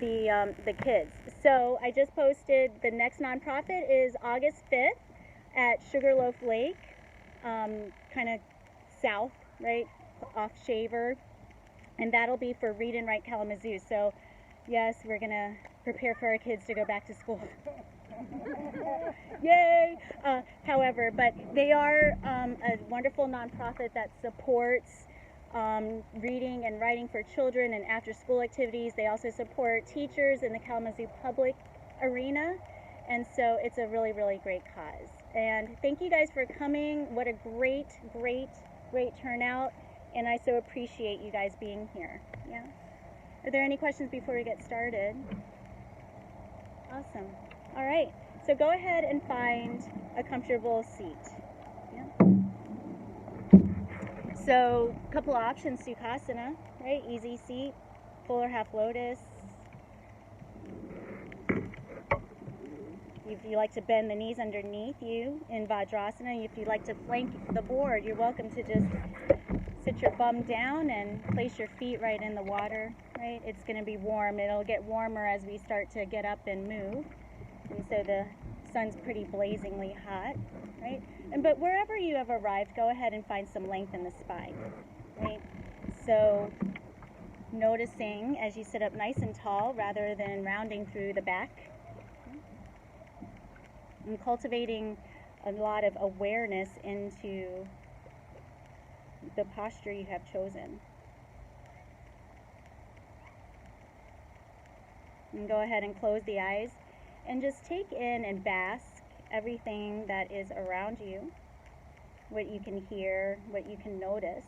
the kids. So I just posted the next nonprofit is August 5th at Sugarloaf Lake, kind of south, right, off Shaver, and that'll be for Read and Write Kalamazoo. So yes, we're gonna prepare for our kids to go back to school. Yay! However, but they are a wonderful nonprofit that supports reading and writing for children and after-school activities. They also support teachers in the Kalamazoo public arena, and so it's a really, really great cause. And thank you guys for coming. What a great, great, great turnout, and I so appreciate you guys being here. Yeah. Are there any questions before we get started? Awesome. All right. So go ahead and find a comfortable seat. Yeah. So a couple of options, Sukhasana, right? Easy seat, full or half lotus. If you like to bend the knees underneath you in Vajrasana, if you like to flank the board, you're welcome to just sit your bum down and place your feet right in the water, right? It's going to be warm. It'll get warmer as we start to get up and move. And so the sun's pretty blazingly hot, right? But wherever you have arrived, go ahead and find some length in the spine, right? So noticing as you sit up nice and tall rather than rounding through the back, and cultivating a lot of awareness into the posture you have chosen. And go ahead and close the eyes and just take in and bask everything that is around you, what you can hear, what you can notice.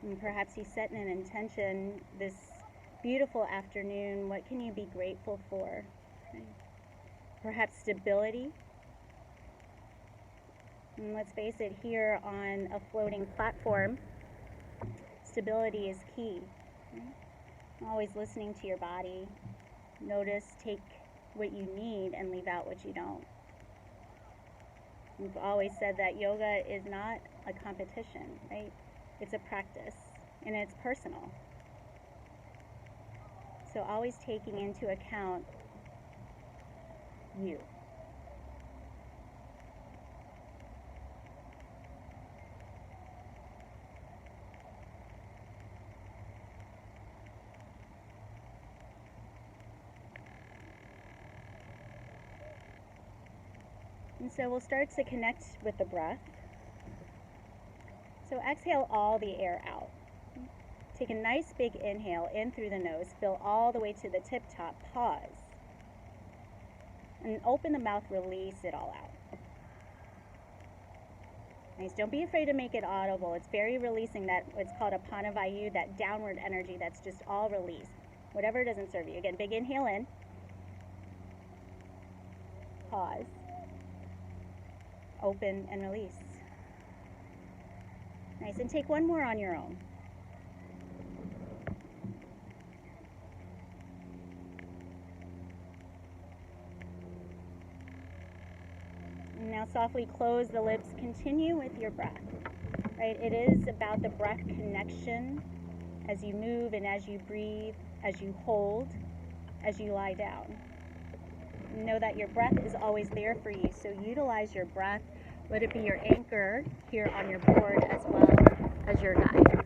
And perhaps you set an intention this beautiful afternoon. What can you be grateful for? Okay. Perhaps stability. And let's face it, here on a floating platform, stability is key. Okay. Always listening to your body. Notice, take what you need and leave out what you don't. We've always said that yoga is not a competition, right? It's a practice, and it's personal. So always taking into account you. And so we'll start to connect with the breath. So exhale all the air out. Take a nice big inhale in through the nose, fill all the way to the tip top, pause. And open the mouth, release it all out. Nice, don't be afraid to make it audible. It's very releasing, that it's called Apanavayu, that downward energy that's just all release. Whatever doesn't serve you. Again, big inhale in. Pause. Open and release. Nice, and take one more on your own. And now softly close the lips, continue with your breath. Right? It is about the breath connection as you move and as you breathe, as you hold, as you lie down. You know that your breath is always there for you, so utilize your breath. Let it be your anchor here on your board as well as your guide.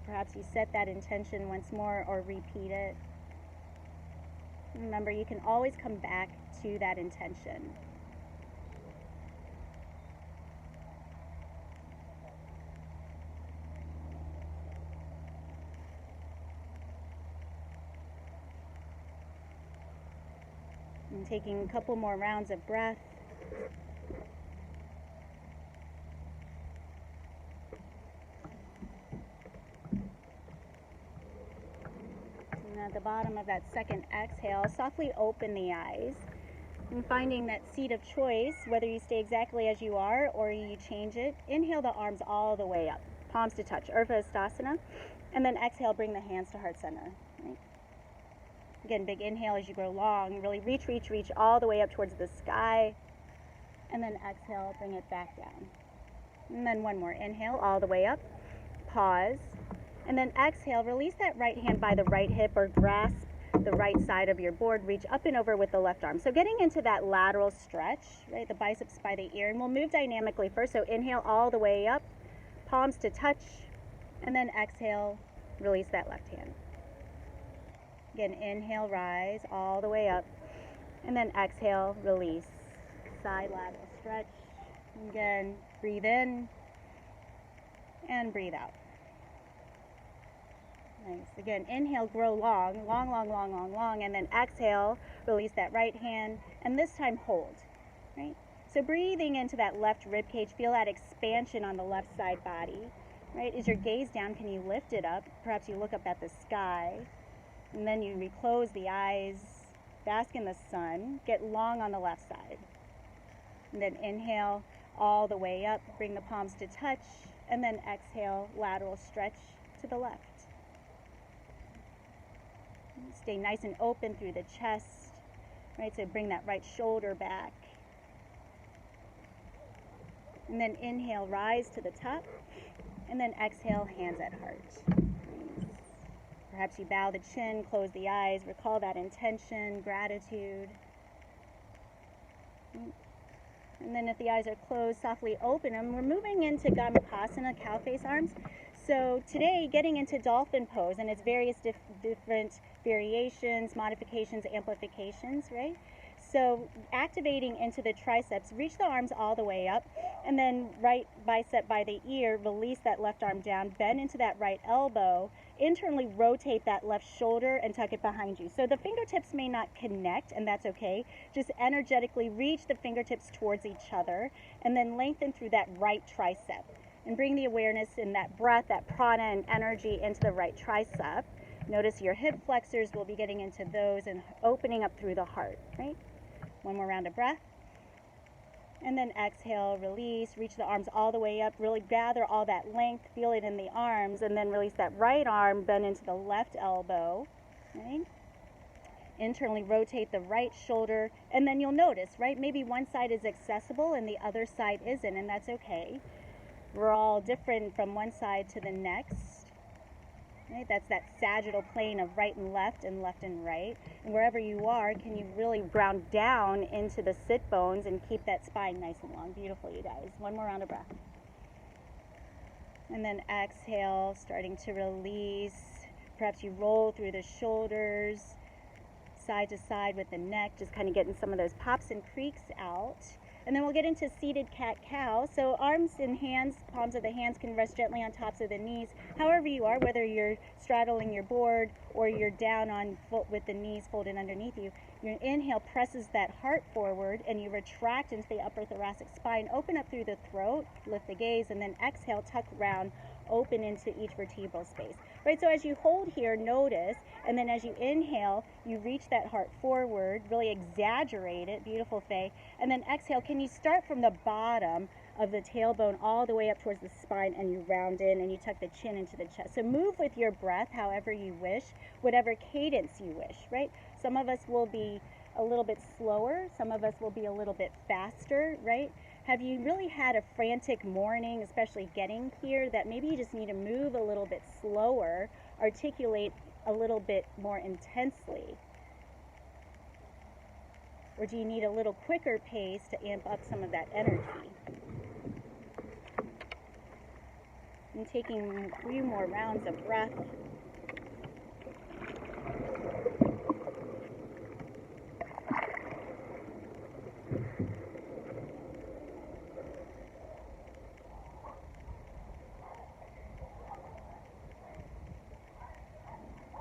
Perhaps you set that intention once more or repeat it. Remember, you can always come back to that intention. And taking a couple more rounds of breath. And at the bottom of that second exhale, softly open the eyes. And finding that seat of choice, whether you stay exactly as you are or you change it, inhale the arms all the way up, palms to touch, Urdhva Hastasana. And then exhale, bring the hands to heart center. Right? Again, big inhale as you grow long. Really reach, reach, reach all the way up towards the sky. And then exhale, bring it back down. And then one more. Inhale all the way up. Pause. And then exhale, release that right hand by the right hip or grasp the right side of your board. Reach up and over with the left arm. So getting into that lateral stretch, right? The biceps by the ear. And we'll move dynamically first. So inhale all the way up. Palms to touch. And then exhale, release that left hand. Again, inhale, rise all the way up. And then exhale, release. Side lateral stretch. Again, breathe in and breathe out. Nice. Again, inhale, grow long, long, long, long, long, long, and then exhale, release that right hand, and this time hold, right? So breathing into that left rib cage, feel that expansion on the left side body, right? Is your gaze down? Can you lift it up? Perhaps you look up at the sky, and then you reclose the eyes, bask in the sun, get long on the left side. And then inhale all the way up, bring the palms to touch, and then exhale, lateral stretch to the left. Stay nice and open through the chest, right? So bring that right shoulder back. And then inhale, rise to the top, and then exhale, hands at heart. Perhaps you bow the chin, close the eyes, recall that intention, gratitude. And then if the eyes are closed, softly open them. We're moving into Gomukhasana, cow face arms. So today, getting into dolphin pose and its various different variations, modifications, amplifications, right? So activating into the triceps, reach the arms all the way up, and then right bicep by the ear, release that left arm down, bend into that right elbow, internally rotate that left shoulder and tuck it behind you. So the fingertips may not connect, and that's okay. Just energetically reach the fingertips towards each other, and then lengthen through that right tricep. And bring the awareness in that breath, that prana and energy into the right tricep. Notice your hip flexors, will be getting into those and opening up through the heart, right? One more round of breath. And then exhale, release, reach the arms all the way up, really gather all that length, feel it in the arms, and then release that right arm, bend into the left elbow, right? Internally rotate the right shoulder, and then you'll notice, right? Maybe one side is accessible and the other side isn't, and that's okay. We're all different from one side to the next. Right? That's that sagittal plane of right and left and right. And wherever you are, can you really ground down into the sit bones and keep that spine nice and long? Beautiful, you guys. One more round of breath. And then exhale, starting to release. Perhaps you roll through the shoulders, side to side with the neck, just kind of getting some of those pops and creaks out. And then we'll get into seated cat-cow. So arms and hands, palms of the hands can rest gently on tops of the knees. However you are, whether you're straddling your board or you're down on foot with the knees folded underneath you, your inhale presses that heart forward and you retract into the upper thoracic spine. Open up through the throat, lift the gaze, and then exhale, tuck round, open into each vertebral space. Right, so as you hold here, notice, and then as you inhale, you reach that heart forward, really exaggerate it, beautiful, Faye, and then exhale. Can you start from the bottom of the tailbone all the way up towards the spine, and you round in and you tuck the chin into the chest. So move with your breath however you wish, whatever cadence you wish, right? Some of us will be a little bit slower, some of us will be a little bit faster, right? Have you really had a frantic morning, especially getting here, that maybe you just need to move a little bit slower, articulate a little bit more intensely? Or do you need a little quicker pace to amp up some of that energy? And taking a few more rounds of breath.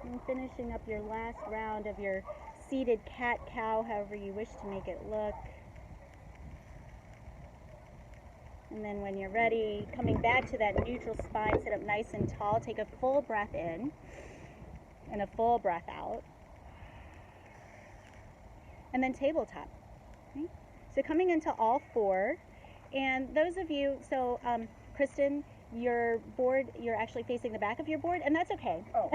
And finishing up your last round of your seated cat-cow, however you wish to make it look. And then when you're ready, coming back to that neutral spine, sit up nice and tall. Take a full breath in and a full breath out. And then tabletop. Okay? So coming into all four. And those of you, so Kristen, your board, you're actually facing the back of your board, and that's okay. Oh.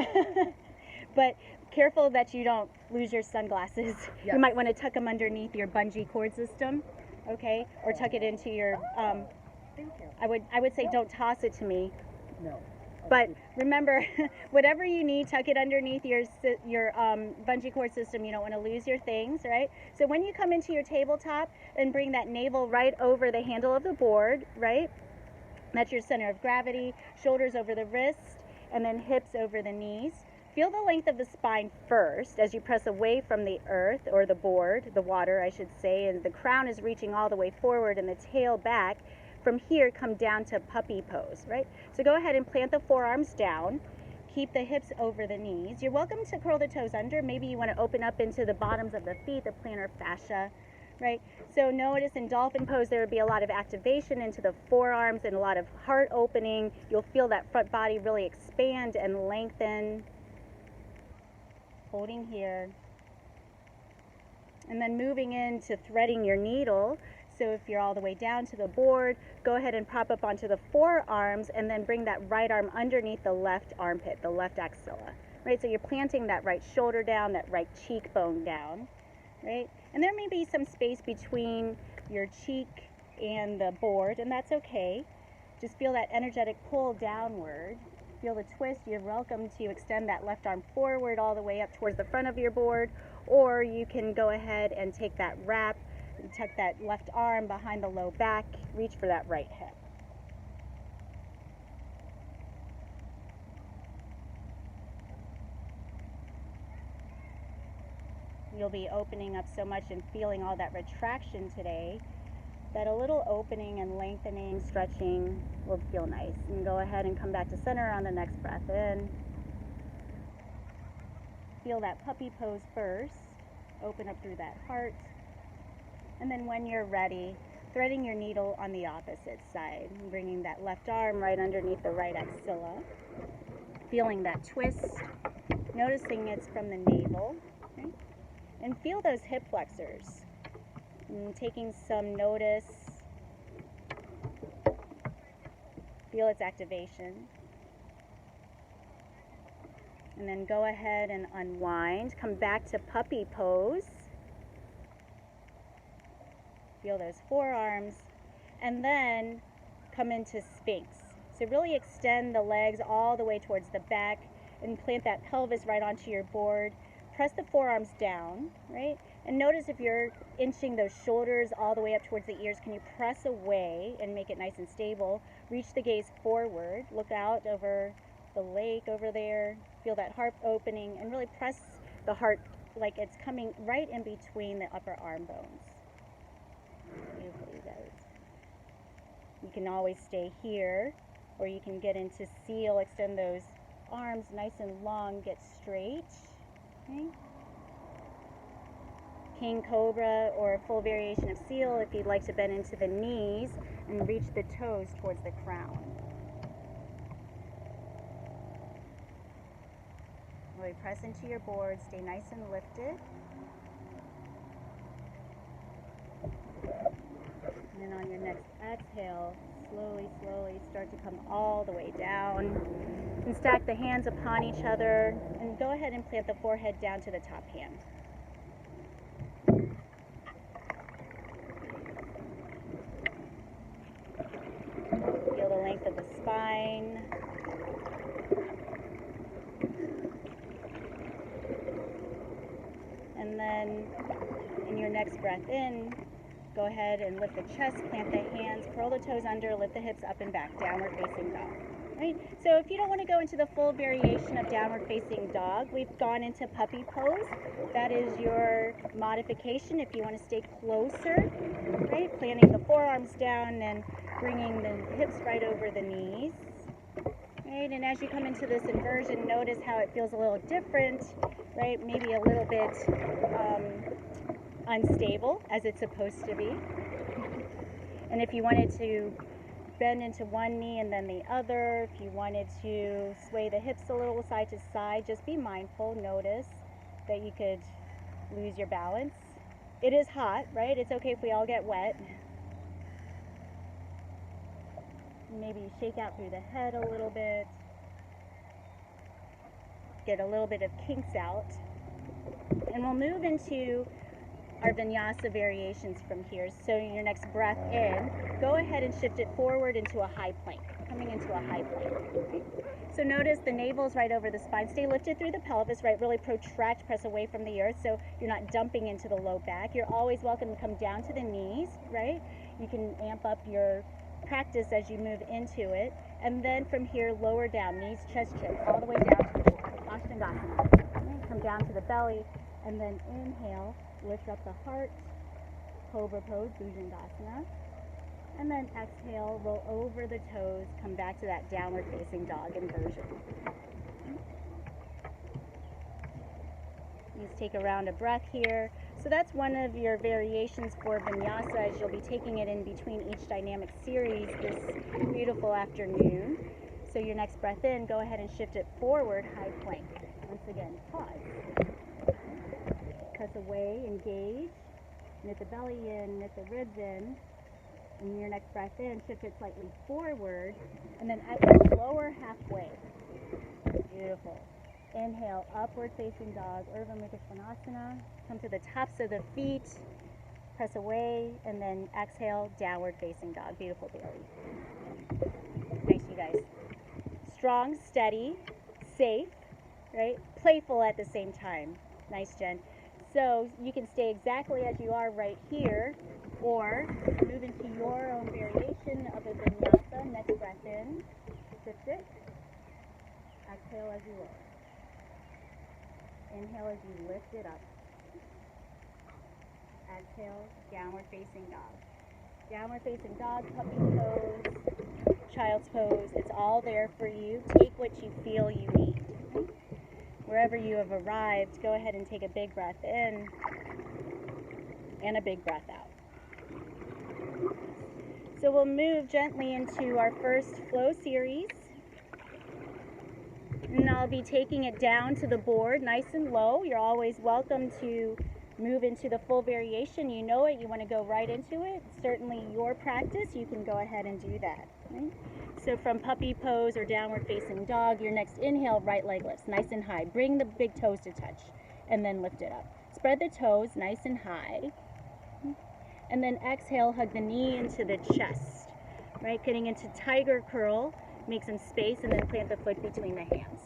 But careful that you don't lose your sunglasses. Yes. You might want to tuck them underneath your bungee cord system, okay? Or tuck it into your, Thank you. I would say don't toss it to me. No. But remember, whatever you need, tuck it underneath your bungee cord system. You don't want to lose your things, right? So when you come into your tabletop, and bring that navel right over the handle of the board, right? That's your center of gravity, shoulders over the wrist, and then hips over the knees. Feel the length of the spine first as you press away from the earth, or the board, the water, I should say, and the crown is reaching all the way forward and the tail back. From here, come down to puppy pose, right? So go ahead and plant the forearms down. Keep the hips over the knees. You're welcome to curl the toes under. Maybe you want to open up into the bottoms of the feet, the plantar fascia, right? So notice in dolphin pose, there would be a lot of activation into the forearms and a lot of heart opening. You'll feel that front body really expand and lengthen. Holding here. And then moving into threading your needle. So if you're all the way down to the board, go ahead and prop up onto the forearms and then bring that right arm underneath the left armpit, the left axilla, right? So you're planting that right shoulder down, that right cheekbone down, right? And there may be some space between your cheek and the board, and that's okay. Just feel that energetic pull downward. Feel the twist. You're welcome to extend that left arm forward all the way up towards the front of your board, or you can go ahead and take that wrap and tuck that left arm behind the low back, reach for that right hip. You'll be opening up so much and feeling all that retraction today that a little opening and lengthening, stretching will feel nice. And go ahead and come back to center on the next breath in. Feel that puppy pose first. Open up through that heart. And then when you're ready, threading your needle on the opposite side, bringing that left arm right underneath the right axilla. Feeling that twist, noticing it's from the navel. Okay? And feel those hip flexors. And taking some notice. Feel its activation. And then go ahead and unwind. Come back to puppy pose. Feel those forearms. And then come into Sphinx. So really extend the legs all the way towards the back and plant that pelvis right onto your board. Press the forearms down, right? And notice if you're inching those shoulders all the way up towards the ears, can you press away and make it nice and stable? Reach the gaze forward. Look out over the lake over there. Feel that heart opening and really press the heart like it's coming right in between the upper arm bones. Beautifully does. You can always stay here, or you can get into seal, extend those arms nice and long, get straight. Okay. King Cobra or a full variation of seal if you'd like to bend into the knees and reach the toes towards the crown. Really press into your board, stay nice and lifted. And then on your next exhale, slowly, slowly start to come all the way down. And stack the hands upon each other. And go ahead and plant the forehead down to the top hand. Feel the length of the spine. And then in your next breath in, go ahead and lift the chest, plant the hands, curl the toes under, lift the hips up and back, downward facing dog. Right? So if you don't want to go into the full variation of downward facing dog, we've gone into puppy pose. That is your modification if you want to stay closer, right? Planting the forearms down and bringing the hips right over the knees. Right? And as you come into this inversion, notice how it feels a little different, right? Maybe a little bit unstable, as it's supposed to be. And if you wanted to bend into one knee and then the other, if you wanted to sway the hips a little side to side, just be mindful, notice that you could lose your balance. It is hot, right? It's okay if we all get wet. Maybe shake out through the head a little bit. Get a little bit of kinks out. And we'll move into our vinyasa variations from here. So your next breath in, go ahead and shift it forward into a high plank, coming into a high plank. Okay. So notice the navel's right over the spine. Stay lifted through the pelvis, right? Really protract, press away from the earth so you're not dumping into the low back. You're always welcome to come down to the knees, right? You can amp up your practice as you move into it. And then from here, lower down, knees, chest, chin, all the way down to the floor. Ashtanga. Right? Come down to the belly, and then inhale, lift up the heart, cobra pose, Bhujangasana. And then exhale, roll over the toes, come back to that downward facing dog inversion. Let's take a round of breath here. So that's one of your variations for vinyasa, as you'll be taking it in between each dynamic series this beautiful afternoon. So your next breath in, go ahead and shift it forward, high plank. Once again, pause. Press away, engage. Knit the belly in, knit the ribs in. And your next breath in, shift it slightly forward. And then exhale, lower halfway. Beautiful. Inhale, upward facing dog, Urdhva Mukha Svanasana. Come to the tops of the feet. Press away. And then exhale, downward facing dog. Beautiful, Bailey. Nice, you guys. Strong, steady, safe, right? Playful at the same time. Nice, Jen. So you can stay exactly as you are right here, or move into your own variation of a vinyasa. Next breath in, shift it. Exhale as you lower. Inhale as you lift it up. Exhale, downward facing dog. Downward facing dog, puppy pose, child's pose. It's all there for you. Take what you feel you need. Wherever you have arrived, go ahead and take a big breath in and a big breath out. So we'll move gently into our first flow series. And I'll be taking it down to the board nice and low. You're always welcome to move into the full variation. You know it, you want to go right into it. It's certainly your practice, you can go ahead and do that. Right? So from puppy pose or downward facing dog, your next inhale, right leg lifts nice and high. Bring the big toes to touch and then lift it up. Spread the toes nice and high. And then exhale, hug the knee into the chest. Right, getting into tiger curl, make some space and then plant the foot between the hands.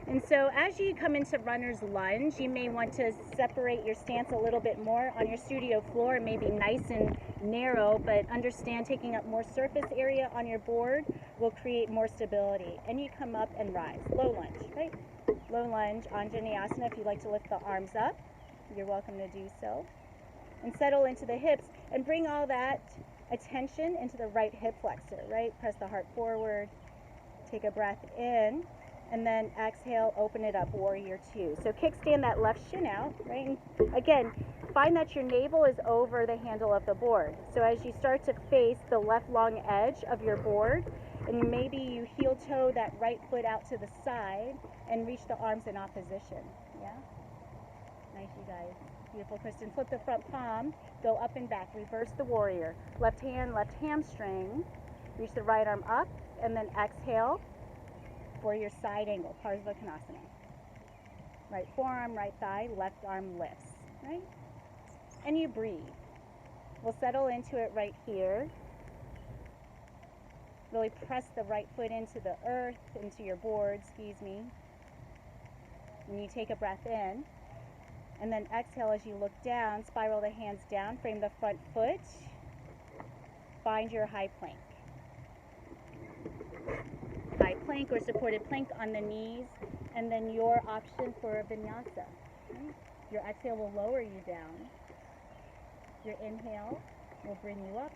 And so as you come into runner's lunge, you may want to separate your stance a little bit more on your studio floor. It may be nice and narrow, but understand taking up more surface area on your board will create more stability. And you come up and rise. Low lunge, right? Low lunge, Anjaneyasana. If you'd like to lift the arms up, you're welcome to do so. And settle into the hips and bring all that attention into the right hip flexor, right? Press the heart forward. Take a breath in. And then exhale, open it up, warrior two. So kickstand that left shin out, right? And again, find that your navel is over the handle of the board. So as you start to face the left long edge of your board, and maybe you heel toe that right foot out to the side and reach the arms in opposition. Yeah? Nice, you guys. Beautiful, Kristen. Flip the front palm, go up and back, reverse the warrior. Left hand, left hamstring. Reach the right arm up, and then exhale. For your side angle, Parsvakonasana. Right forearm, right thigh, left arm lifts, right? And you breathe. We'll settle into it right here. Really press the right foot into the earth, into your board, excuse me. And you take a breath in. And then exhale as you look down, spiral the hands down, frame the front foot. Find your high plank. High plank or supported plank on the knees, and then your option for a vinyasa. Right? Your exhale will lower you down. Your inhale will bring you up,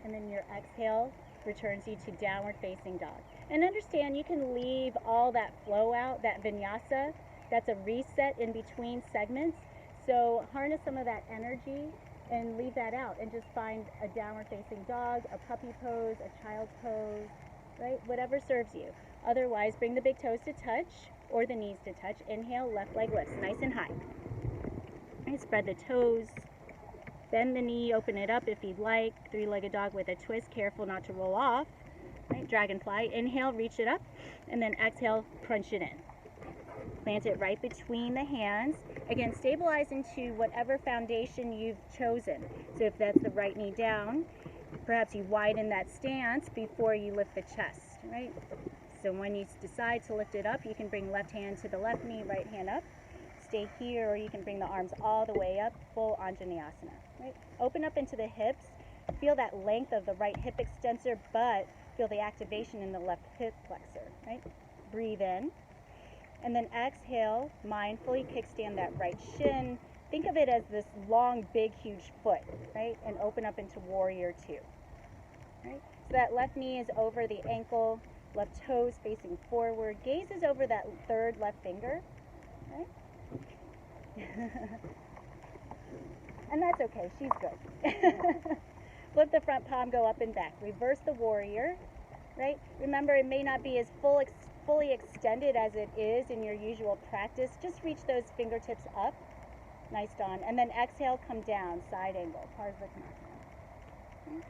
and then your exhale returns you to downward facing dog. And understand you can leave all that flow out, that vinyasa. That's a reset in between segments. So harness some of that energy and leave that out and just find a downward facing dog, a puppy pose, a child's pose, right? Whatever serves you. Otherwise, bring the big toes to touch or the knees to touch. Inhale, left leg lifts, nice and high. Right, spread the toes. Bend the knee, open it up if you'd like. Three-legged dog with a twist. Careful not to roll off. Right? Dragonfly. Inhale, reach it up, and then exhale, crunch it in. Plant it right between the hands. Again, stabilize into whatever foundation you've chosen. So if that's the right knee down, perhaps you widen that stance before you lift the chest, right? So when you decide to lift it up, you can bring left hand to the left knee, right hand up. Stay here, or you can bring the arms all the way up, full Anjaneyasana, right? Open up into the hips. Feel that length of the right hip extensor, but feel the activation in the left hip flexor, right? Breathe in. And then exhale, mindfully kickstand that right shin. Think of it as this long, big, huge foot, right? And open up into warrior two, right? So that left knee is over the ankle, left toes facing forward. Gaze is over that third left finger, right? And that's okay, she's good. Flip the front palm, go up and back. Reverse the warrior, right? Remember, it may not be as fully extended as it is in your usual practice. Just reach those fingertips up. Nice, Dawn. And then exhale, come down, side angle. Parsvakonasana.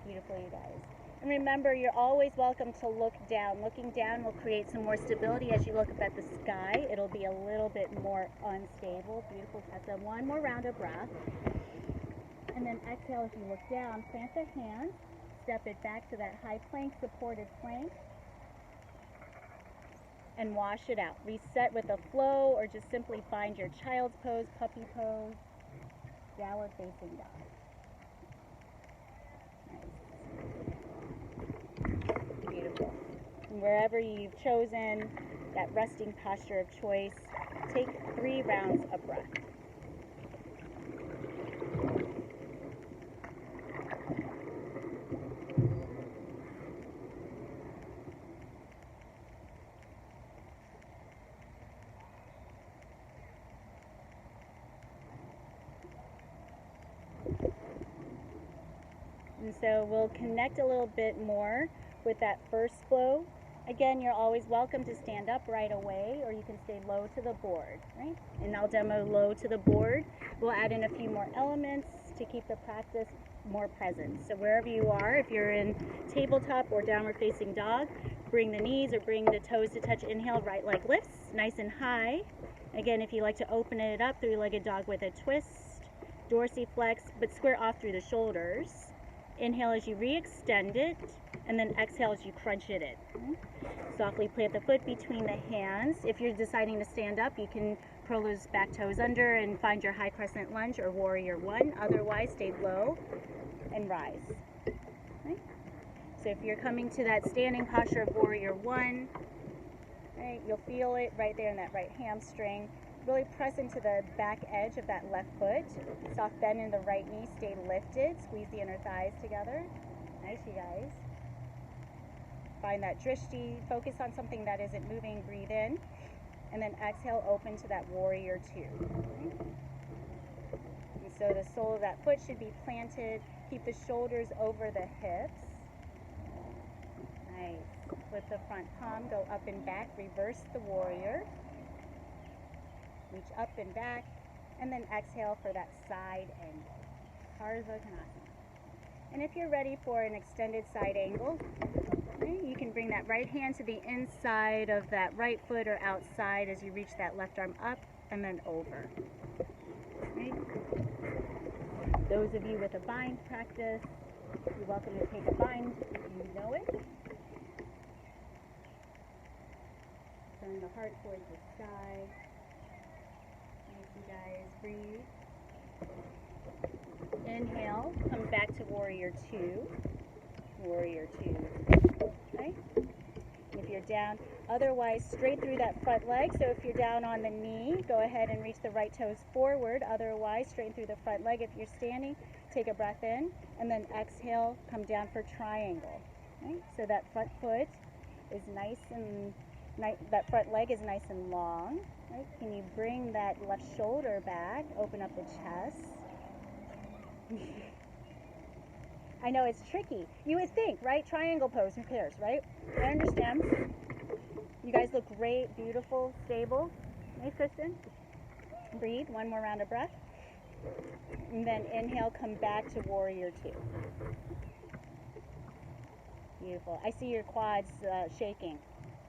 Beautiful, you guys. And remember, you're always welcome to look down. Looking down will create some more stability as you look up at the sky. It'll be a little bit more unstable. Beautiful, Tessa. One more round of breath. And then exhale as you look down. Plant the hands. Step it back to that high plank, supported plank. And wash it out. Reset with a flow, or just simply find your child's pose, puppy pose, downward facing dog. Nice. Beautiful. And wherever you've chosen that resting posture of choice, take 3 rounds of breath. And so we'll connect a little bit more with that first flow. Again, you're always welcome to stand up right away, or you can stay low to the board, right? And I'll demo low to the board. We'll add in a few more elements to keep the practice more present. So wherever you are, if you're in tabletop or downward facing dog, bring the knees or bring the toes to touch. Inhale, right leg lifts, nice and high. Again, if you like to open it up, three-legged dog with a twist, dorsiflex, but square off through the shoulders. Inhale as you re-extend it, and then exhale as you crunch it in. Softly plant the foot between the hands. If you're deciding to stand up, you can curl those back toes under and find your high crescent lunge or warrior one. Otherwise, stay low and rise. Right? So if you're coming to that standing posture of warrior one, right, you'll feel it right there in that right hamstring. Really press into the back edge of that left foot. Soft bend in the right knee, stay lifted. Squeeze the inner thighs together. Nice, you guys. Find that drishti. Focus on something that isn't moving. Breathe in. And then exhale, open to that warrior two. And so the sole of that foot should be planted. Keep the shoulders over the hips. Nice. Flip the front palm, go up and back. Reverse the warrior. Reach up and back, and then exhale for that side angle. Parsvakonasana. And if you're ready for an extended side angle, okay, you can bring that right hand to the inside of that right foot or outside as you reach that left arm up and then over. Okay. Those of you with a bind practice, you're welcome to take a bind if you know it. Turn the heart towards the sky. You guys, breathe. Inhale, come back to warrior two. Warrior two. Okay? If you're down, otherwise straight through that front leg. So if you're down on the knee, go ahead and reach the right toes forward. Otherwise, straighten through the front leg. If you're standing, take a breath in, and then exhale, come down for triangle. Okay? So that front foot is nice and that front leg is nice and long. Right? Can you bring that left shoulder back? Open up the chest. I know it's tricky. You would think, right? Triangle pose, who cares, right? I understand. You guys look great, beautiful, stable. Nice, Kristen. Breathe. One more round of breath. And then inhale, come back to warrior two. Beautiful. I see your quads shaking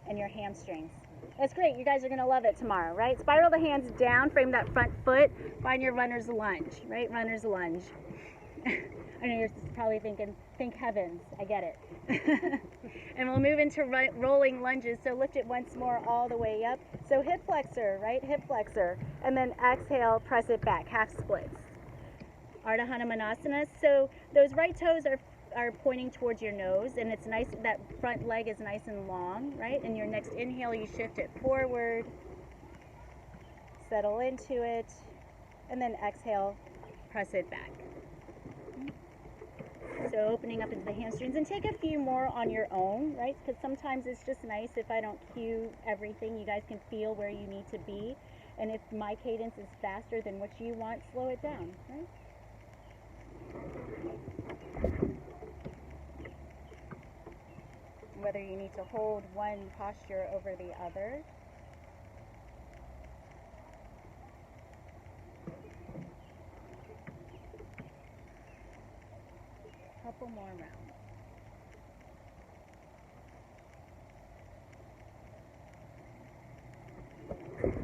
and your hamstrings. That's great. You guys are going to love it tomorrow, right? Spiral the hands down, frame that front foot, find your runner's lunge, right? Runner's lunge. I know you're probably thinking, thank heavens, I get it. And we'll move into rolling lunges. So lift it once more all the way up. So hip flexor, right? Hip flexor. And then exhale, press it back, half splits. Ardha Hanumanasana. So those right toes are pointing towards your nose, and it's nice, that front leg is nice and long, right? And your next inhale, you shift it forward, settle into it, and then exhale, press it back. So opening up into the hamstrings, and take a few more on your own, right? Because sometimes it's just nice if I don't cue everything, you guys can feel where you need to be. And if my cadence is faster than what you want, slow it down, right? Whether you need to hold one posture over the other. Couple more rounds.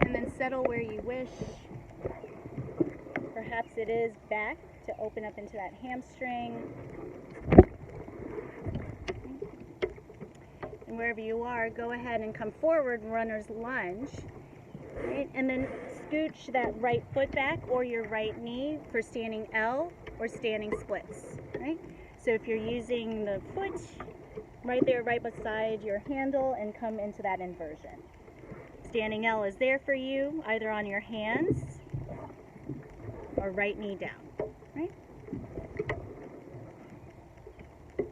And then settle where you wish. Perhaps it is back to open up into that hamstring. And wherever you are, go ahead and come forward, runner's lunge. Right? And then scooch that right foot back or your right knee for standing L or standing splits. Right? So if you're using the foot right there, right beside your handle, and come into that inversion. Standing L is there for you, either on your hands or right knee down. Right?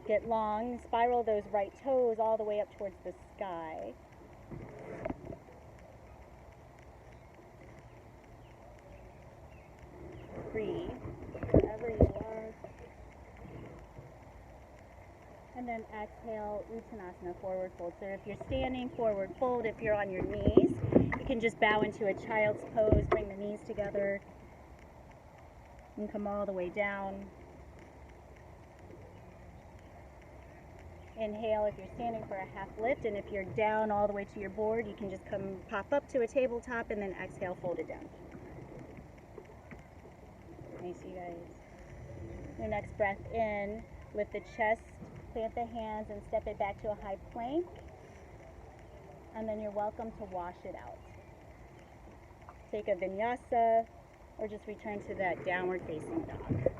Get long, spiral those right toes all the way up towards the sky. Breathe, wherever you are. And then exhale, Uttanasana, forward fold. So if you're standing, forward fold. If you're on your knees, you can just bow into a child's pose, bring the knees together, and come all the way down. Inhale if you're standing for a half lift, and if you're down all the way to your board, you can just come pop up to a tabletop, and then exhale, fold it down. Nice, you guys. Your next breath in, lift the chest, plant the hands, and step it back to a high plank. And then you're welcome to wash it out. Take a vinyasa, or just return to that downward facing dog.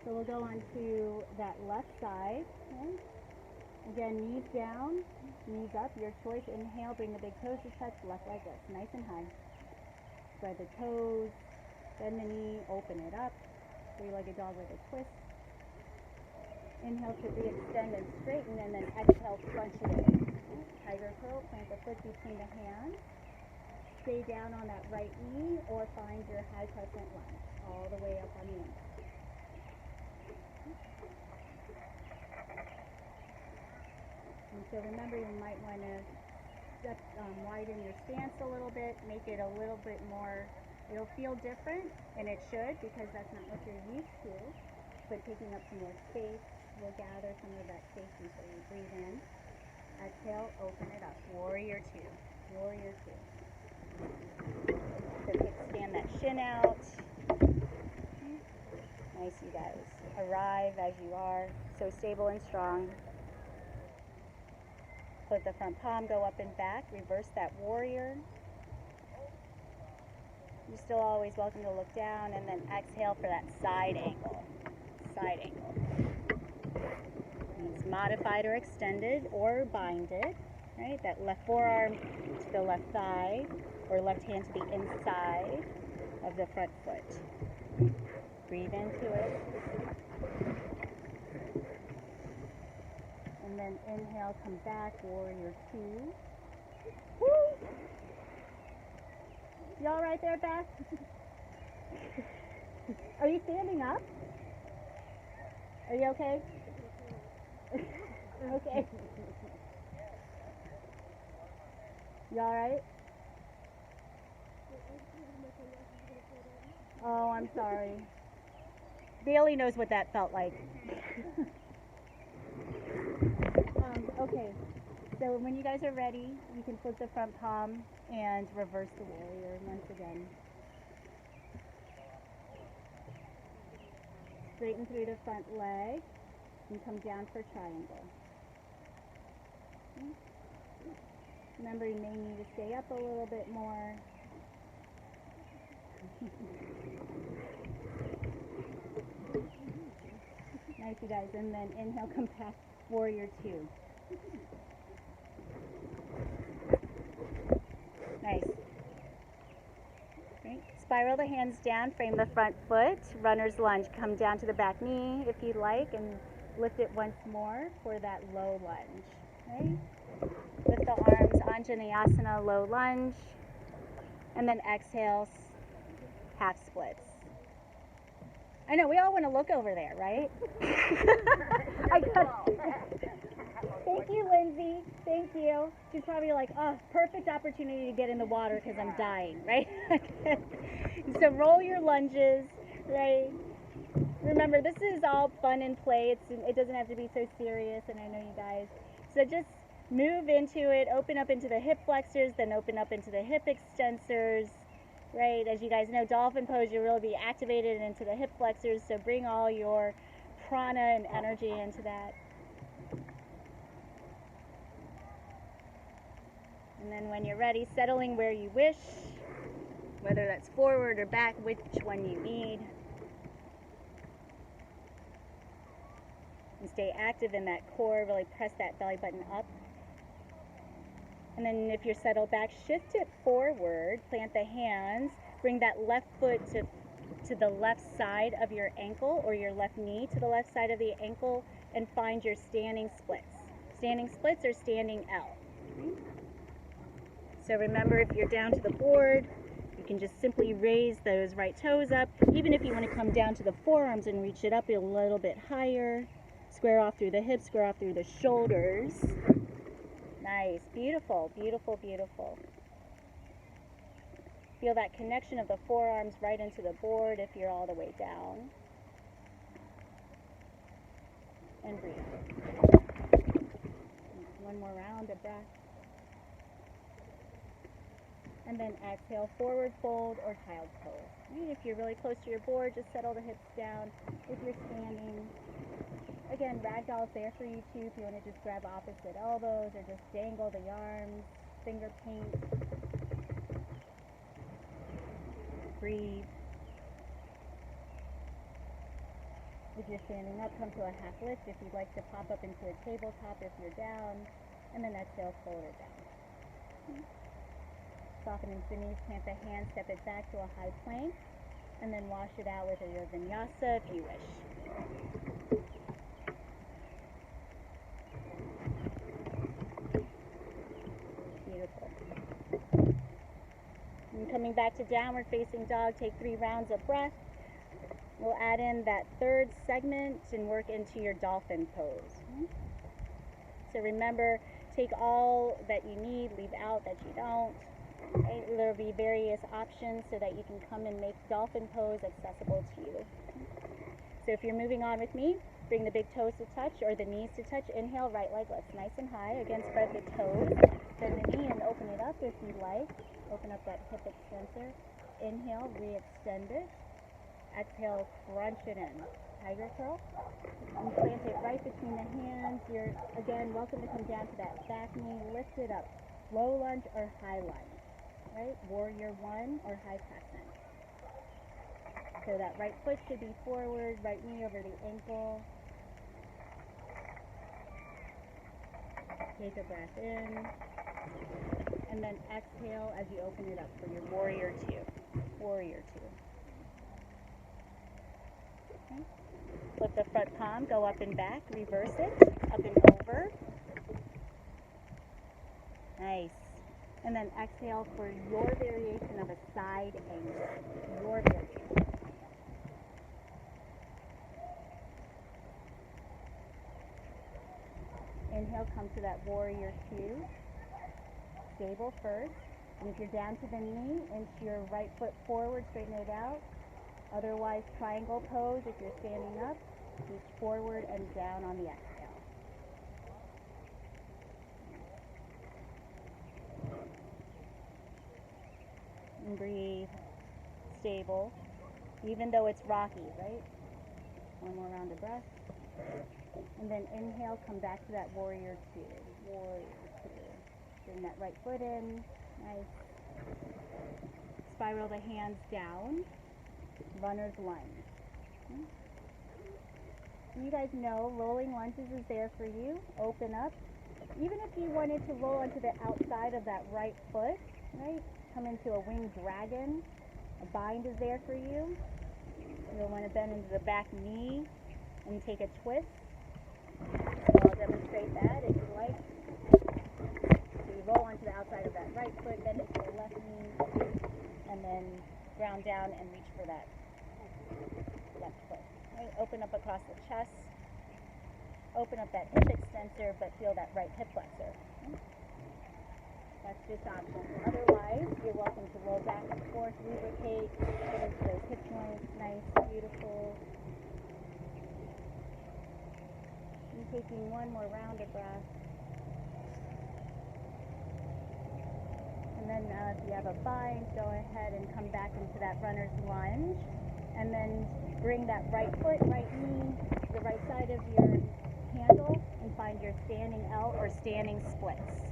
So we'll go on to that left side. Okay? Again, knees down, knees up, your choice. Inhale, bring the big toes to touch, left leg up, nice and high. Spread the toes, bend the knee, open it up. Three-legged dog with a twist. Inhale to re-extend and straighten, and then exhale, crunch it in. Okay? Tiger curl, plant the foot between the hands. Stay down on that right knee, or find your high crescent lunge, all the way up on the end. And so remember, you might want to widen your stance a little bit, make it a little bit more, it'll feel different, and it should, because that's not what you're used to, but taking up some more space will gather some of that safety. So you breathe in, exhale, open it up, warrior two, warrior two. So kickstand that shin out. Nice, you guys. Arrive as you are, so stable and strong. Let the front palm go up and back. Reverse that warrior. You're still always welcome to look down, and then exhale for that side angle. Side angle. It's modified or extended or binded. Right? That left forearm to the left thigh, or left hand to the inside of the front foot. Breathe into it. And then inhale, come back, warrior two. Woo! You all right there, Beth? Are you standing up? Are you okay? Okay. You all right? Oh, I'm sorry. Bailey knows what that felt like. Okay, so when you guys are ready, you can flip the front palm and reverse the warrior once again. Straighten through the front leg and come down for triangle. Okay. Remember, you may need to stay up a little bit more. Nice, you guys. And then inhale, come back, warrior two. Nice. Right. Spiral the hands down, frame the front foot, runner's lunge. Come down to the back knee if you like, and lift it once more for that low lunge. Right? Lift the arms, Anjaneyasana, low lunge, and then exhale, half splits. I know, we all want to look over there, right? Thank you, Lindsay. Thank you. She's probably like, oh, perfect opportunity to get in the water because I'm dying, right? So roll your lunges, right? Remember, this is all fun and play. It doesn't have to be so serious, and I know you guys. So just move into it, open up into the hip flexors, then open up into the hip extensors, right? As you guys know, dolphin pose, you'll really be activated into the hip flexors, so bring all your prana and energy into that. And then when you're ready, settling where you wish, whether that's forward or back, which one you need. And stay active in that core, really press that belly button up. And then if you're settled back, shift it forward, plant the hands, bring that left foot to the left side of your ankle, or your left knee to the left side of the ankle, and find your standing splits. Standing splits or standing L. So remember, if you're down to the board, you can just simply raise those right toes up. Even if you want to come down to the forearms and reach it up a little bit higher, square off through the hips, square off through the shoulders. Nice, beautiful, beautiful, beautiful. Feel that connection of the forearms right into the board if you're all the way down. And breathe. One more round of breath. And then exhale, forward fold or child's pose. Right? If you're really close to your board, just settle the hips down. If you're standing, again, ragdoll's there for you too. If you want to just grab opposite elbows or just dangle the arms, finger paint. Breathe. If you're standing up, come to a half lift. If you'd like to pop up into a tabletop if you're down. And then exhale, fold it down. Soften into the knees, plant the hands, step it back to a high plank, and then wash it out with a yoga vinyasa if you wish. Beautiful. And coming back to downward facing dog, take 3 rounds of breath. We'll add in that third segment and work into your dolphin pose. So remember, take all that you need, leave out that you don't. Right? There will be various options so that you can come and make dolphin pose accessible to you. So if you're moving on with me, bring the big toes to touch or the knees to touch. Inhale, right leg lifts nice and high. Again, spread the toes. Bend the knee and open it up if you like. Open up that hip extensor. Inhale, re-extend it. Exhale, crunch it in. Tiger curl. And plant it right between the hands. You're, again, welcome to come down to that back knee. Lift it up. Low lunge or high lunge. Right? Warrior one or high crescent. So that right foot should be forward, right knee over the ankle. Take a breath in. And then exhale as you open it up for your warrior two. Warrior two. Okay. Flip the front palm, go up and back, reverse it, up and over. Nice. And then exhale for your variation of a side angle. Your variation. Inhale, come to that warrior two. Stable first. And if you're down to the knee, inch your right foot forward, straighten it out. Otherwise, triangle pose if you're standing up. Reach forward and down on the exhale. And breathe. Stable. Even though it's rocky, right? One more round of breath. And then inhale, come back to that warrior two. Warrior two. Bring that right foot in. Nice. Spiral the hands down. Runner's lunge. Okay. You guys know rolling lunges is there for you. Open up. Even if you wanted to roll onto the outside of that right foot, right? Come into a winged dragon. A bind is there for you. You'll want to bend into the back knee and take a twist. So I'll demonstrate that if you like. So you roll onto the outside of that right foot, bend it to the left knee, and then ground down and reach for that left foot. Right? Open up across the chest. Open up that hip extensor, but feel that right hip flexor. Okay? That's just optional. Otherwise, you're welcome to roll back and forth, lubricate, get into those hip joints. Nice, beautiful. And taking one more round of breath. And then if you have a bind, go ahead and come back into that runner's lunge. And then bring that right foot, right knee to the right side of your handle and find your standing L or standing splits.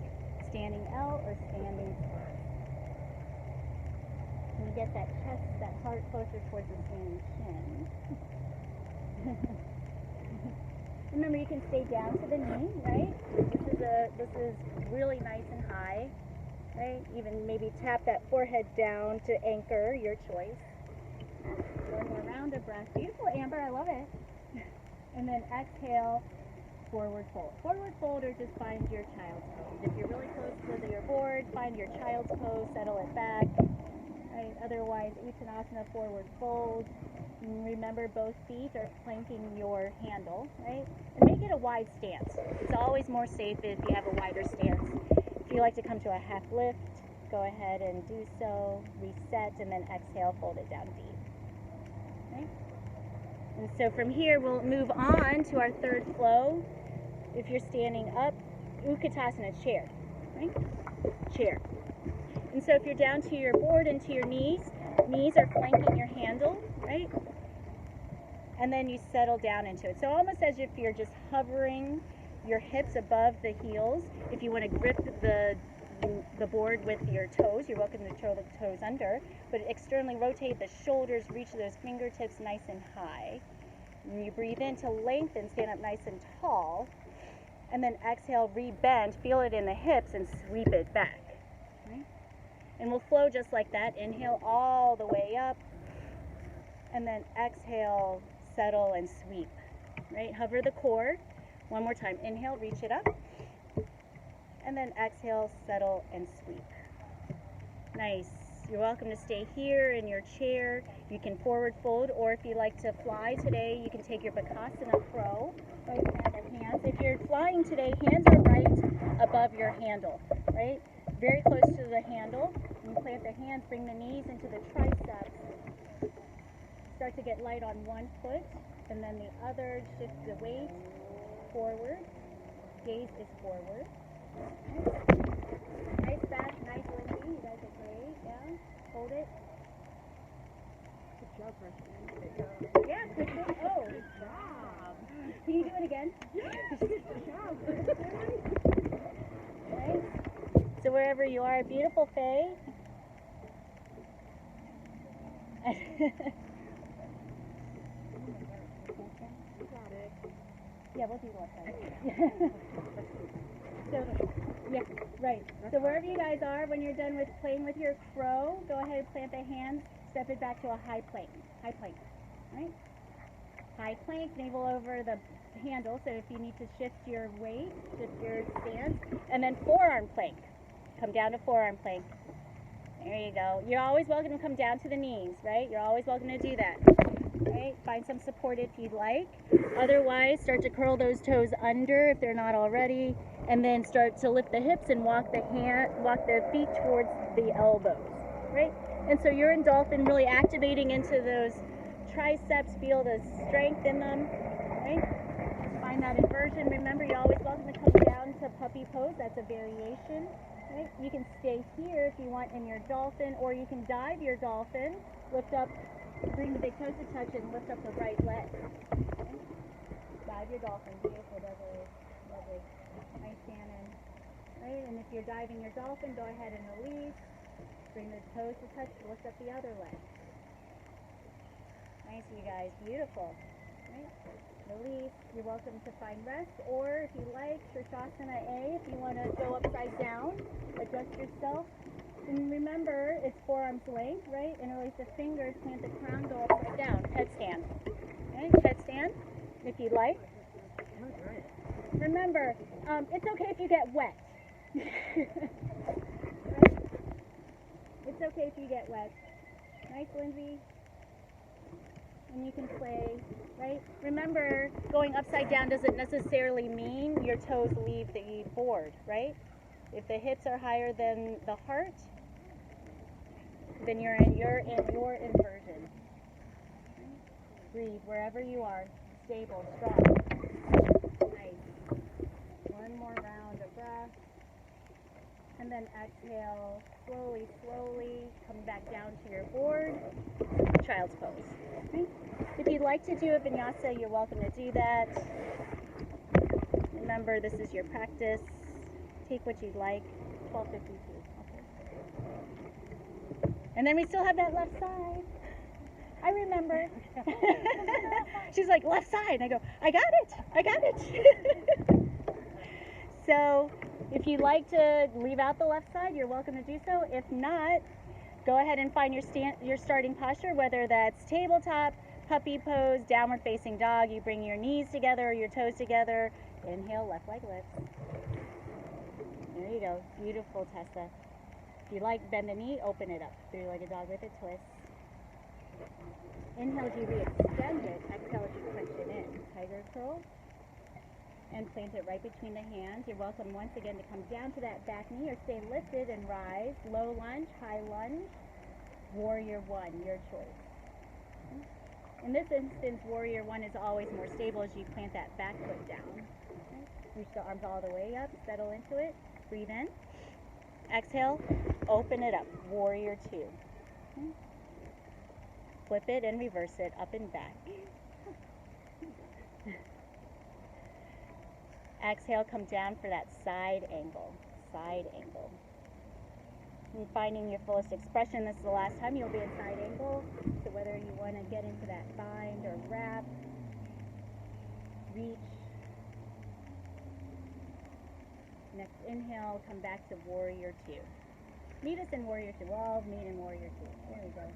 Standing L or standing splits. And you get that chest, that heart closer towards the standing chin. Remember, you can stay down to the knee, right? This is really nice and high, right? Even maybe tap that forehead down to anchor, your choice. One more round of breath. Beautiful, Amber, I love it. And then exhale, forward fold. Forward fold or just find your child's pose. If you're really close to your board, find your child's pose, settle it back. Right? Otherwise, Uttanasana, forward fold. And remember, both feet are planking your handle, right? And make it a wide stance. It's always more safe if you have a wider stance. If you like to come to a half lift, go ahead and do so. Reset, and then exhale, fold it down deep. Okay? And so from here, we'll move on to our third flow. If you're standing up, Utkatasana, chair, right? Chair. And so if you're down to your board and to your knees are flanking your handle, right? And then you settle down into it. So almost as if you're just hovering your hips above the heels. If you want to grip the board with your toes, you're welcome to throw the toes under, but externally rotate the shoulders, reach those fingertips nice and high. And you breathe in to lengthen, stand up nice and tall, and then exhale, re-bend, feel it in the hips, and sweep it back. Okay? And we'll flow just like that. Inhale all the way up, and then exhale, settle and sweep. Right? Hover the core. One more time. Inhale, reach it up. And then exhale, settle, and sweep. Nice. You're welcome to stay here in your chair. You can forward fold, or if you like to fly today, you can take your Bakasana crow. Right, plant the hands. If you're flying today, hands are right above your handle, right? Very close to the handle. And you plant the hands, bring the knees into the triceps. Start to get light on one foot, and then the other, shift the weight forward. Gaze is forward. Nice back, nice lengthening. You guys are great. Yeah. Hold it. Good job, Preston. Good job. Yeah, good job. Oh. Good job. Can you do it again? Yes. Good job. Nice. So wherever you are, beautiful Faye. Yeah, we'll do one side. So, yeah, right. So wherever you guys are, when you're done with playing with your crow, go ahead and plant the hands, step it back to a high plank. High plank, right? High plank, navel over the handle, so if you need to shift your weight, shift your stance, and then forearm plank. Come down to forearm plank. There you go. You're always welcome to come down to the knees, right? You're always welcome to do that. Right? Find some support if you'd like. Otherwise, start to curl those toes under if they're not already, and then start to lift the hips and walk the feet towards the elbows, right? And so you're in Dolphin, really activating into those triceps, feel the strength in them, right? Find that inversion. Remember, you're always welcome to come down to puppy pose. That's a variation, right? You can stay here if you want in your dolphin, or you can dive your dolphin, lift up, bring the big toes to touch, and lift up the right leg. Okay? Dive your dolphin. Beautiful, Beverly. Lovely. Nice, Shannon. Right? And if you're diving your dolphin, go ahead and release. Bring the toes to touch, lift up the other leg. Nice, you guys. Beautiful. Right? Release. You're welcome to find rest, or if you like, Shirshasana A, if you want to go upside down, adjust yourself. And remember, it's forearms length, right? Interlace the fingers, plant the crown, go upside down. Headstand. Okay? Headstand, if you like. Remember, it's okay if you get wet. Right? It's okay if you get wet. Nice, Lindsay. And you can play, right? Remember, going upside down doesn't necessarily mean your toes leave the board, right? If the hips are higher than the heart, then you're in your inversion. Breathe wherever you are, stable, strong. Nice. One more round of breath. And then exhale, slowly, slowly, come back down to your board, child's pose. Okay? If you'd like to do a vinyasa, you're welcome to do that. Remember, this is your practice. Take what you'd like. 12:52. Okay. And then we still have that left side. I remember. She's like, left side. And I go, I got it. I got it. So, if you'd like to leave out the left side, you're welcome to do so. If not, go ahead and find your starting posture, whether that's tabletop, puppy pose, downward facing dog. You bring your knees together or your toes together. Inhale, left leg lifts. There you go. Beautiful, Tessa. If you like, bend the knee, open it up. Three-legged dog with a twist. Inhale as you re-extend it. Exhale as you push it in. Tiger curl. And plant it right between the hands. You're welcome once again to come down to that back knee or stay lifted and rise. Low lunge, high lunge, warrior one, your choice. In this instance, warrior one is always more stable as you plant that back foot down. Okay. Reach the arms all the way up, settle into it, breathe in. Exhale, open it up, warrior two. Okay. Flip it and reverse it, up and back. Exhale, come down for that side angle, side angle. And finding your fullest expression, this is the last time you'll be in side angle. So whether you want to get into that bind or wrap, reach. Next inhale, come back to warrior two. Meet us in warrior two. We'll all meet in warrior two. There we go.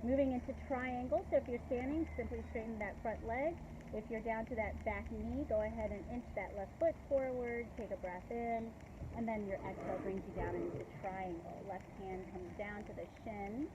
Moving into triangle. So if you're standing, simply straighten that front leg. If you're down to that back knee, go ahead and inch that left foot forward, take a breath in, and then your exhale brings you down into triangle. Left hand comes down to the shin,